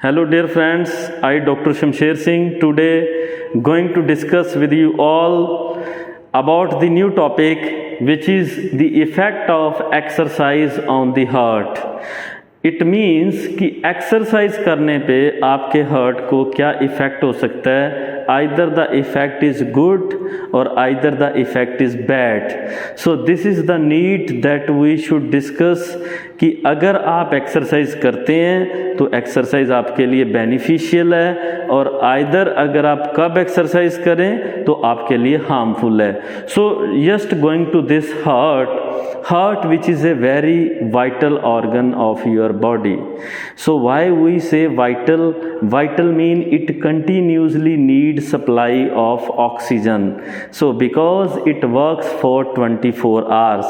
Hello dear friends, I Dr. Shamsher Singh today going to discuss with you all about the new topic which is the effect of exercise on the heart. It means कि exercise करने पे आपके heart को क्या effect हो सकता है. Either the effect is good or either the effect is bad. So this is the need that we should discuss कि अगर आप एक्सरसाइज करते हैं तो एक्सरसाइज आपके लिए बेनिफिशियल है और आइदर अगर आप कब एक्सरसाइज करें तो आपके लिए हार्मफुल है. So just going to this heart which is a very vital organ of your body. So why we say vital mean it continuously needs supply of oxygen. So because it works for 24 hours,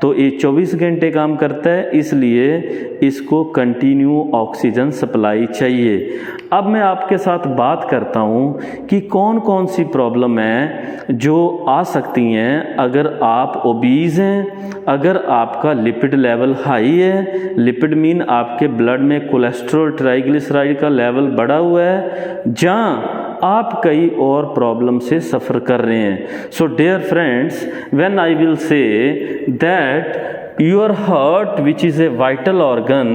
तो ये 24 घंटे काम करता है, इसलिए इसको continue oxygen supply चाहिए. अब मैं आपके साथ बात करता हूँ कि कौन कौन सी प्रॉब्लम है जो आ सकती हैं अगर आप ओबीज हैं, अगर आपका लिपिड लेवल हाई है. लिपिड मीन आपके ब्लड में कोलेस्ट्रॉल ट्राइग्लिसराइड का लेवल बढ़ा हुआ है, जहाँ आप कई और प्रॉब्लम से सफ़र कर रहे हैं. So dear friends, when I will say that your heart which is a vital organ,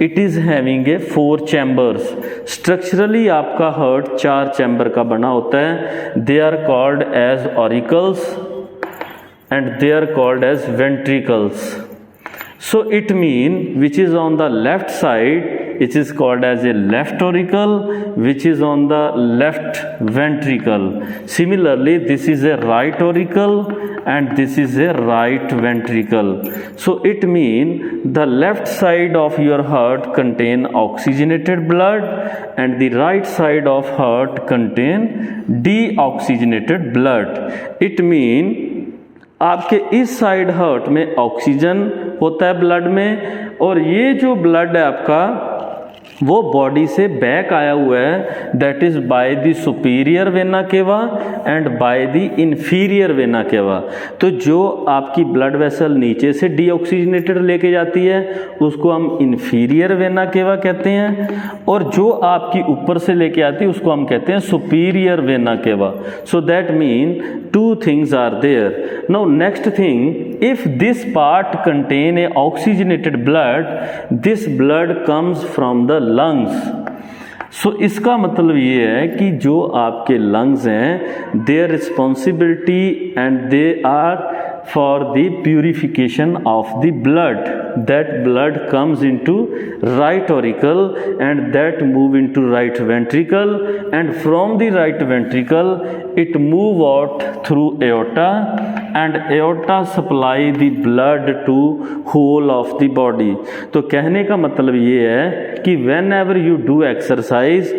it is having a 4 chambers. structurally आपका heart 4 चैम्बर का बना होता है. they are called as auricles and they are called as ventricles. So it mean which is on the left side, it is called as a left auricle, which is on the left ventricle. Similarly, this is a right auricle and this is a right ventricle. So it mean the left side of your heart contain oxygenated blood and the right side of heart contain deoxygenated blood. It mean आपके इस side heart में oxygen होता है blood में, और ये जो blood है आपका वो बॉडी से बैक आया हुआ है, that is by the superior vena cava and by the inferior vena cava. तो जो आपकी ब्लड वेसल नीचे से डीऑक्सीजनेटेड लेके जाती है उसको हम इन्फीरियर वेना केवा कहते हैं, और जो आपकी ऊपर से लेके आती है उसको हम कहते हैं superior vena cava. So that mean 2 things are there. Now next thing, if this part contain a oxygenated blood, this blood comes from the lungs. So इसका मतलब ये है कि जो आपके लंग्स हैं, their responsibility and they are for the purification of the blood. That blood comes into right auricle and that move into right ventricle and from the right ventricle it move out through aorta and aorta supply the blood to whole of the body. तो कहने का मतलब ये है कि whenever you do exercise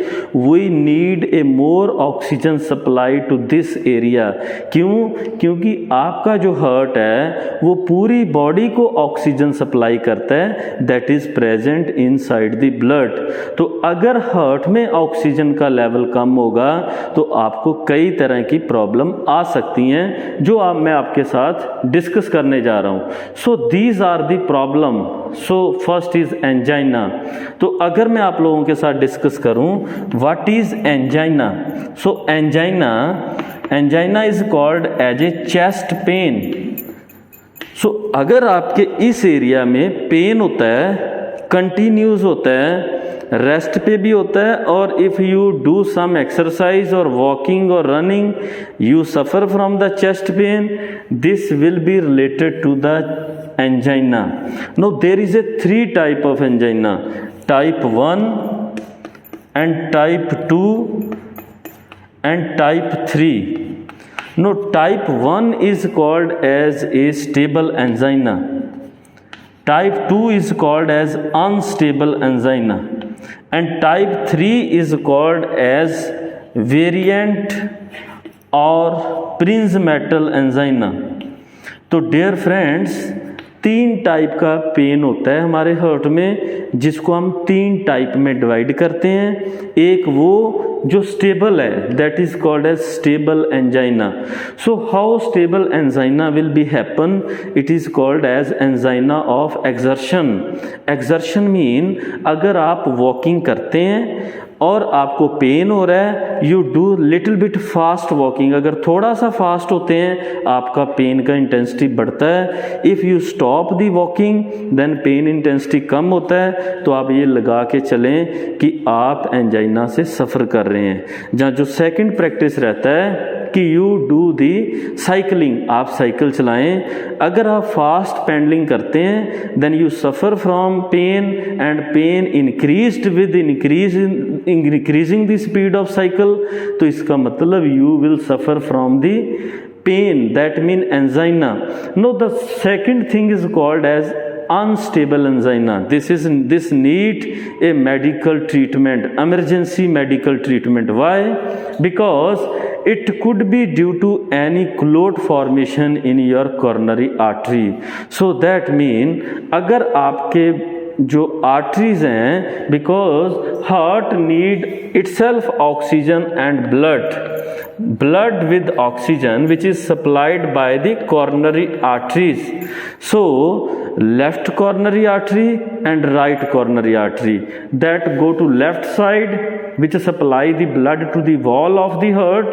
we need a more oxygen supply to this area. क्यों? क्योंकि आपका जो हार्ट है वो पूरी बॉडी को ऑक्सीजन सप्लाई करता है, that is present inside the blood. तो अगर हार्ट में ऑक्सीजन का लेवल कम होगा तो आपको कई तरह की प्रॉब्लम आ सकती हैं जो मैं आपके साथ डिस्कस करने जा रहा हूं. So these are the problem. So first is angina. तो अगर मैं आप लोगों के साथ डिस्कस करूं what is angina. So angina is called as a chest pain. So अगर आपके इस एरिया में पेन होता है, कंटिन्यूस होता है, रेस्ट पे भी होता है, और if you do some exercise और वॉकिंग और running you suffer from the chest pain, this will be related to the angina. No there is a 3 type of angina, type 1 and type 2 and type 3. No, type 1 is called as a stable angina. Type 2 is called as unstable angina. And type 3 is called as variant or prinzmetal angina. तो dear friends, 3 type का pen होता है हमारे heart में, जिसको हम 3 type में divide करते हैं। एक वो जो स्टेबल है, that is called as stable angina. So how stable angina will be happen, it is called as angina of exertion. Exertion mean अगर आप वॉकिंग करते हैं और आपको पेन हो रहा है, you do little bit fast walking, अगर थोड़ा सा फास्ट होते हैं आपका पेन का इंटेंसिटी बढ़ता है। If you stop the walking then pain intensity कम होता है। तो आप ये लगा के चलें कि आप एंजाइना से सफ़र कर रहे हैं। जहाँ जो सेकंड प्रैक्टिस रहता है कि यू डू दी साइकिलिंग, आप साइकिल चलाएं। अगर आप फास्ट पेडलिंग करते हैं then you suffer from pain and pain increased with increasing the speed of cycle. तो इसका मतलब you will suffer from the pain, that mean angina. No, the second thing is called as unstable angina. This need a medical treatment, emergency medical treatment. Why? Because it could be due to any clot formation in your coronary artery. So that mean अगर आपके जो arteries हैं, because heart need itself oxygen and blood with oxygen which is supplied by the coronary arteries. So left coronary artery and right coronary artery that go to left side, which supply the blood to the wall of the heart,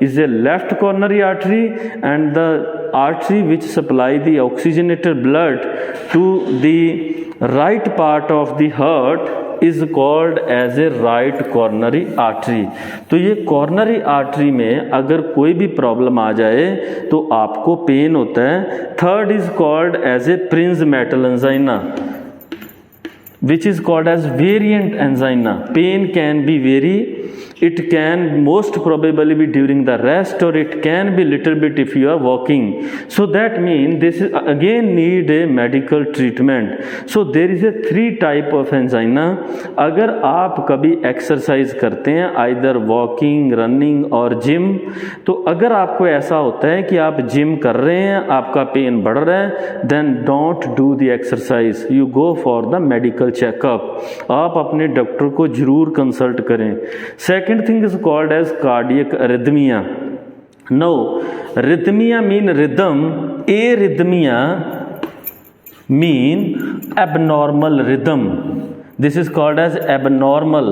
is a left coronary artery, and the artery which supply the oxygenated blood to the right part of the heart is called as a right coronary artery. तो ये coronary artery में अगर कोई भी problem आ जाए तो आपको pen होता है। Third is called as a Prinzmetal angina, which is called as variant angina. Pain can be vary. It can most probably be during the rest, or it can be little bit if you are walking. So that means this is again need a medical treatment. So there is a 3 type of angina. अगर आप कभी exercise करते हैं either walking, running और gym, तो अगर आपको ऐसा होता है कि आप जिम कर रहे हैं, आपका पेन बढ़ रहा है, then don't do the exercise. You go for the medical checkup. आप अपने डॉक्टर को जरूर कंसल्ट करें। Second thing is called as cardiac arrhythmia. Now, arrhythmia mean rhythm. Arrhythmia mean abnormal rhythm. This is called as abnormal.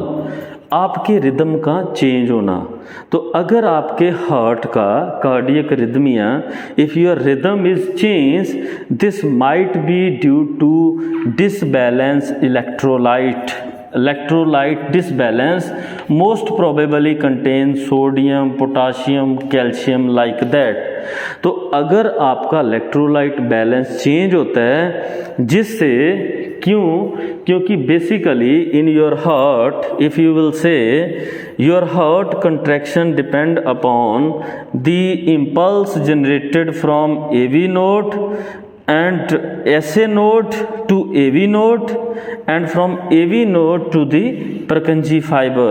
आपके rhythm का change होना। तो अगर आपके हार्ट का cardiac arrhythmia, if your rhythm is change, this might be due to disbalance electrolyte disbalance, most probably contain sodium, potassium, calcium like that. तो अगर आपका इलेक्ट्रोलाइट बैलेंस चेंज होता है, जिससे क्योंकि basically in your heart, if you will say your heart contraction depend upon the impulse generated from AV node and SA node to AV node and from AV node to the Purkinje fiber.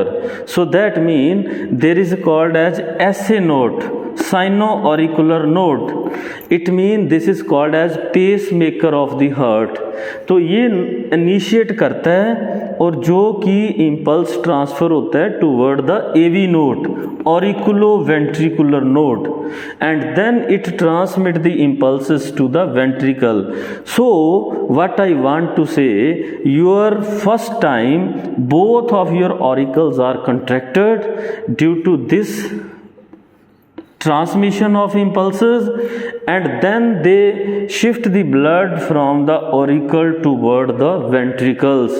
So that mean there is called as SA node, sino-auricular node. It mean this is called as pacemaker of the heart. तो ये initiate करता है और जो कि impulse transfer होता है toward the AV node, auriculo-ventricular node, and then it transmit the impulses to the ventricle. So what I want to say, your first time both of your auricles are contracted due to this transmission of impulses, and then they shift the blood from the auricle toward the ventricles.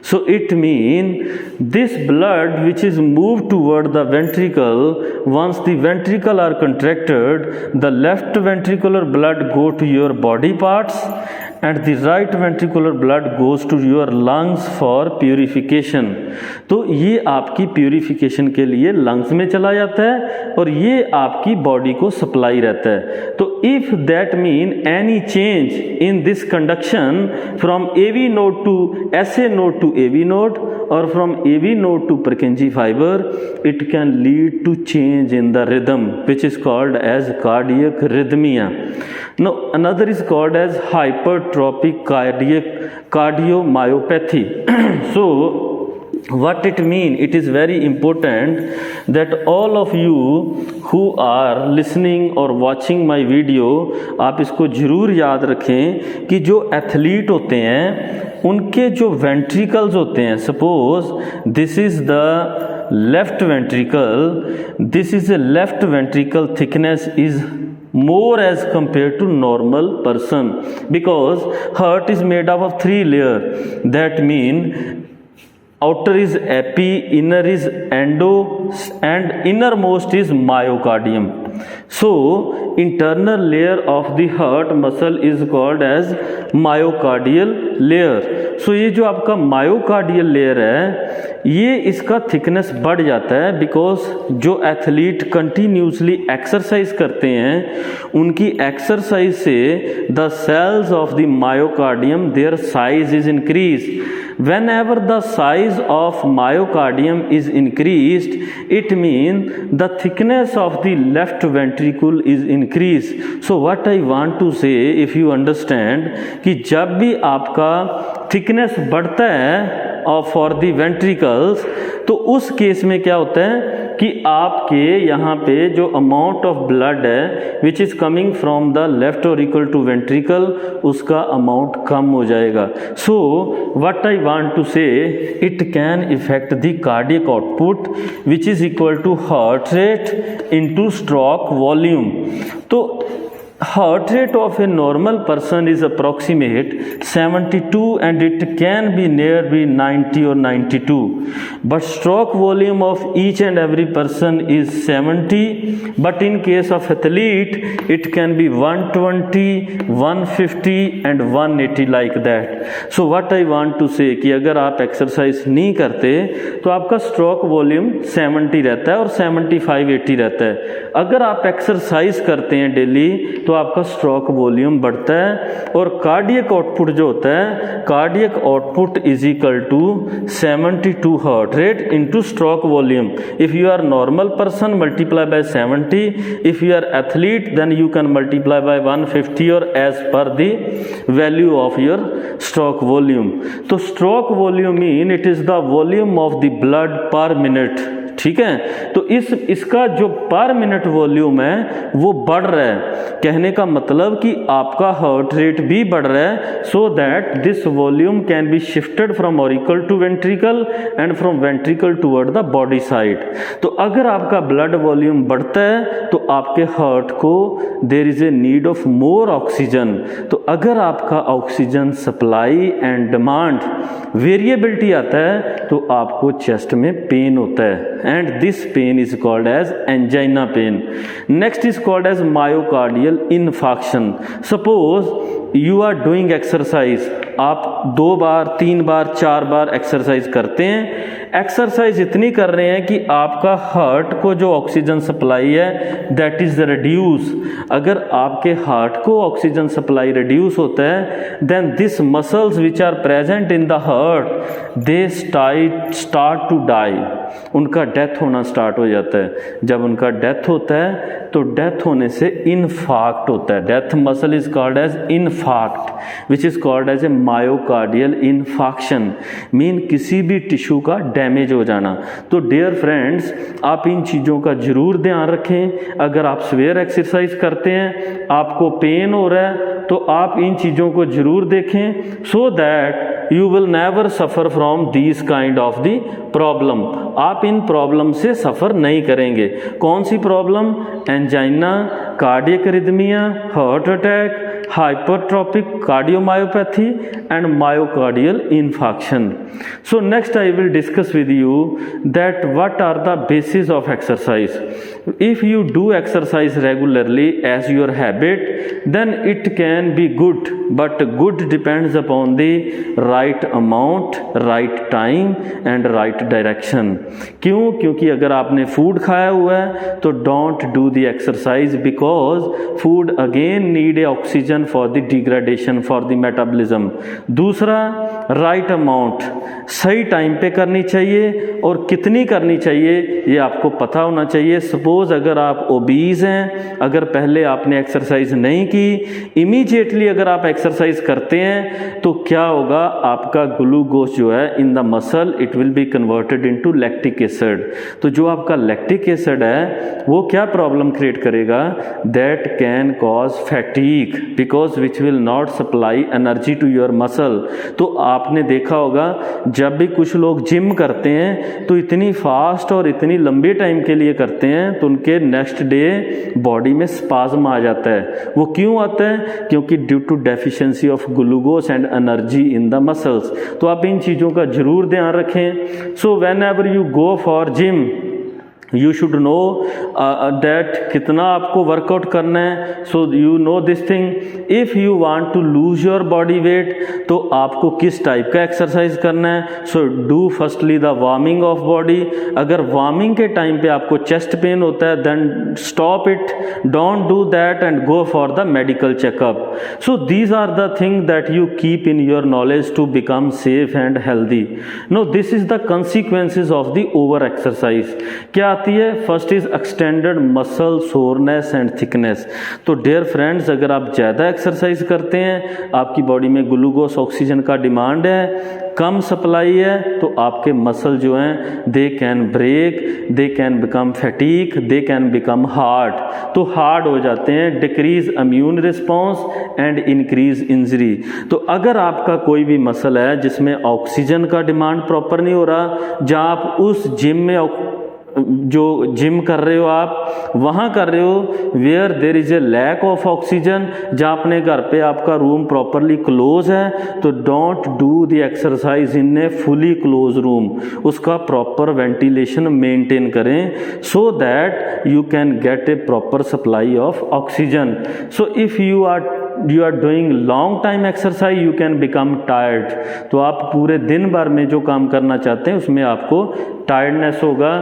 So it means this blood which is moved toward the ventricle, once the ventricle are contracted, the left ventricular blood go to your body parts and the right ventricular blood goes to your lungs for purification. तो ये आपकी purification के लिए lungs में चला जाता है और ये आपकी बॉडी को सप्लाई रहता है। तो if that mean any change in this conduction from AV node to SA node to AV node or from AV node to Purkinje fiber, it can lead to change in the rhythm which is called as cardiac rhythmia. Now another is called as hypertrophic hypertrophic cardiomyopathy. So what it mean? It is very important that all of you who are listening or watching my video, आप इसको ज़रूर याद रखें कि जो athlete होते हैं उनके जो वेंट्रिकल्स होते हैं, suppose this is the left ventricle, this is a left ventricle thickness is more as compared to normal person, because heart is made up of 3 layers. That mean outer is epi, inner is endo, and innermost is myocardium. So internal layer of the heart muscle is called as myocardial layer. So ये जो आपका myocardial layer है, ये इसका thickness बढ़ जाता है because जो एथलीट कंटिन्यूसली एक्सरसाइज करते हैं उनकी एक्सरसाइज से the cells of the myocardium their size is increase. Whenever the size of myocardium is increased, it means the thickness of the left ventricle is increased. So what I want to say, if you understand, कि जब भी आपका thickness बढ़ता है for the ventricles, तो उस case में क्या होता है कि आपके यहाँ पे जो अमाउंट ऑफ ब्लड है which is coming from the left auricle to ventricle, उसका अमाउंट कम हो जाएगा. So what I want to say, it can effect the cardiac output which is equal to heart rate into stroke volume. तो heart rate of a normal person is approximate 72 and it can be nearly 90 or 92, but stroke volume of each and every person is 70, but in case of athlete it can be 120, 150 and 180 like that. So what I want to say कि अगर आप exercise नहीं करते तो आपका stroke volume 70 रहता है और 75-80 रहता है. अगर आप एक्सरसाइज करते हैं डेली तो आपका स्ट्रोक वॉल्यूम बढ़ता है और कार्डियक आउटपुट जो होता है, cardiac output is equal to 72 heart rate into stroke volume. If you are normal person multiply by 70, if you are athlete then you can multiply by 150 और as per the value of your stroke volume. तो stroke volume mean it is the volume of the blood per minute. ठीक है, तो इसका जो पर minute volume है वो बढ़ रहा है. कहने का मतलब कि आपका हार्ट रेट भी बढ़ रहा है, so that this volume can be shifted from auricle to ventricle and from ventricle toward the body side. तो अगर आपका ब्लड वॉल्यूम बढ़ता है तो आपके हार्ट को there is a need of more oxygen. तो अगर आपका oxygen supply and demand variability आता है तो आपको चेस्ट में पेन होता है, and this pain is called as angina pain. Next is called as myocardial infarction. Suppose you are doing exercise, आप 2 बार 3 बार 4 बार एक्सरसाइज करते हैं. एक्सरसाइज इतनी कर रहे हैं कि आपका हार्ट को जो ऑक्सीजन सप्लाई है दैट इज रिड्यूस. अगर आपके हार्ट को ऑक्सीजन सप्लाई रिड्यूस होता है then this muscles which are present in the heart they start to die. उनका डेथ होना स्टार्ट हो जाता है. जब उनका डेथ होता है तो डेथ होने से इनफार्क्ट होता है. Death muscle is called as infarct which is called as a myocardial infarction, mean किसी भी टिश्यू का डैमेज हो जाना. तो डियर फ्रेंड्स, आप इन चीज़ों का जरूर ध्यान रखें. अगर आप सवेरे एक्सरसाइज करते हैं, आपको पेन हो रहा है, तो आप इन चीज़ों को जरूर देखें so that you will never suffer from these kind of the problem. आप इन प्रॉब्लम से सफ़र नहीं करेंगे. कौन सी problem? Angina, cardiac arrhythmia, heart attack, hypertrophic cardiomyopathy and myocardial infarction. So next I will discuss with you that what are the basis of exercise. If you do exercise regularly as your habit, then it can be good, but good depends upon the right amount, right time and right direction. क्यों? क्योंकि अगर आपने food खाया हुआ है तो don't do the exercise because food again need a oxygen oxygen for the degradation for the metabolism. दूसरा, right amount, सही टाइम पे करनी चाहिए और कितनी करनी चाहिए ये आपको पता होना चाहिए। सपोज अगर आप ओबीज हैं, अगर पहले आपने एक्सरसाइज नहीं की, इमीडिएटली अगर आप एक्सरसाइज करते हैं तो क्या होगा, आपका ग्लूकोज जो है in the muscle it will be converted into lactic acid. तो जो आपका लैक्टिक एसिड है वो क्या प्रॉब्लम क्रिएट करेगा, that can cause fatigue because which will not supply energy to your muscle. तो आपने देखा होगा जब भी कुछ लोग जिम करते हैं तो इतनी फास्ट और इतनी लंबे टाइम के लिए करते हैं तो उनके नेक्स्ट डे बॉडी में स्पाज्म आ जाता है। वो क्यों आता है, क्योंकि due to deficiency of glucose and energy in the muscles. तो आप इन चीज़ों का जरूर ध्यान रखें। So whenever you go for gym you should know that कितना आपको वर्कआउट करना है। So you know this thing, if you want to lose your body weight तो आपको किस टाइप का एक्सरसाइज करना है। So do firstly the warming of body. अगर वार्मिंग के टाइम पे आपको चेस्ट पेन होता है then stop it, don't do that and go for the medical checkup. So these are the thing that you keep in your knowledge to become safe and healthy. No this is the consequences of the over exercise. क्या आती है, first is extended muscle soreness and thickness. तो dear friends, अगर आप ज़्यादा exercise करते हैं, आपकी बॉडी में ग्लूकोज ऑक्सीजन का डिमांड है, कम सप्लाई है, तो आपके मसल जो हैं they can break, they can become fatigue, they can become hard. तो हार्ड हो जाते हैं, decrease immune response and increase injury. तो अगर आपका कोई भी मसल है जिसमें ऑक्सीजन का डिमांड प्रॉपर नहीं हो रहा, जहाँ आप उस जिम में जो जिम कर रहे हो आप वहाँ कर रहे हो where there is a lack of oxygen, जहाँ अपने घर पे आपका रूम प्रॉपरली क्लोज है, तो don't do the exercise in a fully close room. उसका प्रॉपर वेंटिलेशन मेंटेन करें so that you can get a proper supply of oxygen. So if you are doing long time exercise you can become tired. तो आप पूरे दिन भर में जो काम करना चाहते हैं उसमें आपको टायर्डनेस होगा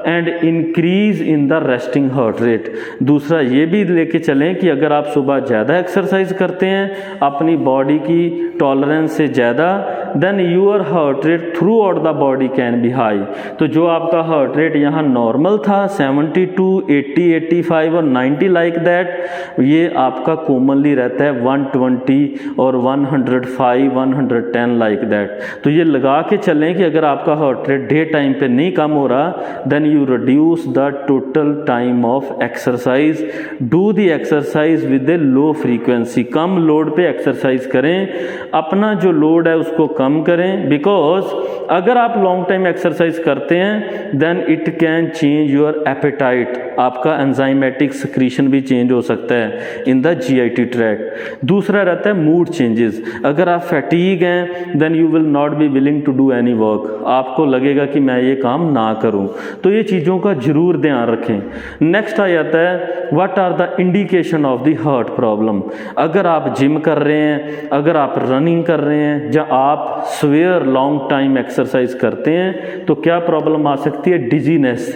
and increase in the resting heart rate. दूसरा ये भी लेके चलें कि अगर आप सुबह ज़्यादा एक्सरसाइज करते हैं अपनी बॉडी की टॉलरेंस से ज़्यादा, then your heart rate throughout the body can be high. तो जो आपका हार्ट रेट यहाँ नॉर्मल था 72, 80, 85 और 90 लाइक दैट, ये आपका कॉमनली रहता है 120 और 105, 110 लाइक दैट। तो ये लगा के चलें कि अगर आपका हार्ट रेट डे टाइम पे नहीं कम हो रहा then you reduce the total time of exercise. Do the exercise with a low frequency, कम लोड पे एक्सरसाइज करें, अपना जो लोड है उसको कम करें। बिकॉज अगर आप लॉन्ग टाइम एक्सरसाइज करते हैं then it can change your appetite, आपका एंजाइमेटिक सिक्रीशन भी चेंज हो सकता है इन द जीआईटी ट्रैक। दूसरा रहता है मूड चेंजेस। अगर आप फैटीग हैं then you will not be willing to do any work, आपको लगेगा कि मैं ये काम ना करूं। तो ये चीज़ों का जरूर ध्यान रखें। नेक्स्ट आ जाता है what are the indication of the heart problem. अगर आप जिम कर रहे हैं, अगर आप रनिंग कर रहे हैं, या आप स्वेयर लॉन्ग टाइम एक्सरसाइज करते हैं तो क्या प्रॉब्लम आ सकती है, डिजीनेस।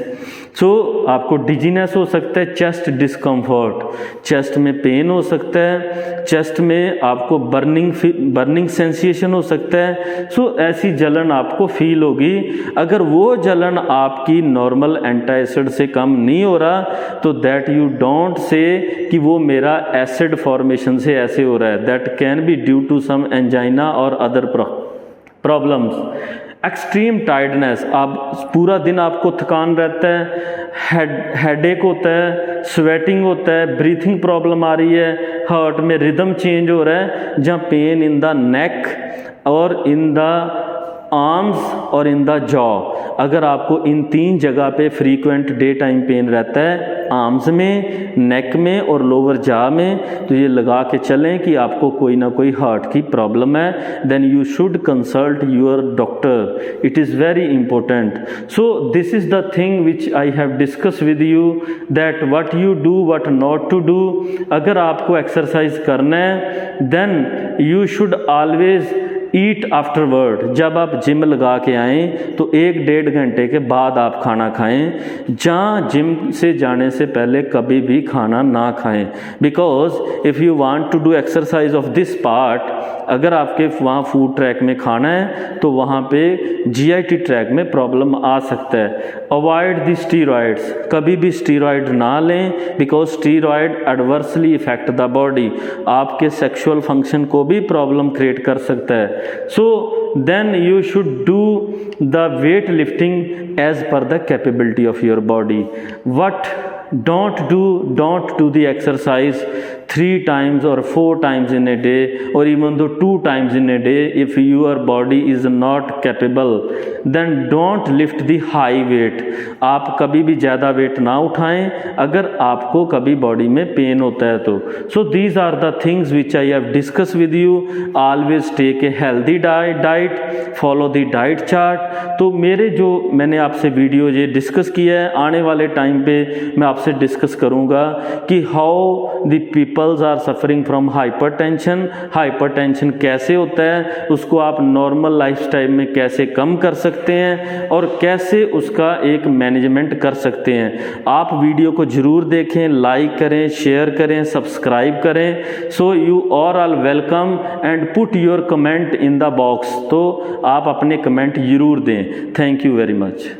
सो आपको डिजीनेस हो सकता है, चेस्ट डिस्कम्फर्ट, चेस्ट में पेन हो सकता है, चेस्ट में आपको बर्निंग सेंसेशन हो सकता है। सो ऐसी जलन आपको फील होगी। अगर वो जलन आपकी नॉर्मल एंटी एसिड से कम नहीं हो रहा तो दैट यू डोंट से कि वो मेरा एसिड फॉर्मेशन से ऐसे हो रहा है, that can be due to some angina और अदर प्रॉब्लम्स। एक्सट्रीम टायर्डनेस, आप पूरा दिन आपको थकान रहता है, हेडेक होता है, स्वेटिंग होता है, ब्रीथिंग प्रॉब्लम आ रही है, हार्ट में रिदम चेंज हो रहा है, जहाँ पेन इन द नेक और इन द आर्म्स और इन द जॉ। अगर आपको इन तीन जगह पे फ्रीक्वेंट डे टाइम पेन रहता है, आर्म्स में, नेक में और लोअर जॉ में, तो ये लगा के चलें कि आपको कोई ना कोई हार्ट की प्रॉब्लम है। Then you should consult your doctor, it is very important. So this is the thing which I have discuss with you that what you do what not to do. अगर आपको exercise करना है then you should always eat afterward, जब आप gym लगा के आएँ तो 1-1.5 घंटे के बाद आप खाना खाएं। जहाँ जिम से जाने से पहले कभी भी खाना ना खाएं, because if you want to do exercise of this part, अगर आपके वहाँ फूड ट्रैक में खाना है तो वहाँ पे GIT ट्रैक में प्रॉब्लम आ सकता है। अवॉइड द स्टीरॉयड्स, कभी भी स्टीरॉयड ना लें, because steroid adversely effect the body, आपके सेक्सुअल फंक्शन को भी प्रॉब्लम क्रिएट कर सकता है। So then you should do the weight lifting as per the capability of your body. What don't do the exercise 3 times or 4 times in a day, or even though 2 times in a day. If your body is not capable, then don't lift the high weight. आप कभी भी ज़्यादा wait ना उठाएं अगर आपको कभी body में पेन होता है तो। So these are the things which I have discussed with you. Always take a healthy diet, follow the diet chart. तो मेरे जो मैंने आपसे वीडियो ये डिस्कस किया है, आने वाले टाइम पे मैं आपसे डिस्कस करूंगा कि how the peoples are suffering from hypertension कैसे होता है, उसको आप नॉर्मल लाइफस्टाइल में कैसे कम कर सकते हैं और कैसे उसका एक मैनेजमेंट कर सकते हैं। आप वीडियो को जरूर देखें, लाइक करें, शेयर करें, सब्सक्राइब करें। So you all welcome and put your comment in the box. तो आप अपने कमेंट जरूर दें। Thank you very much.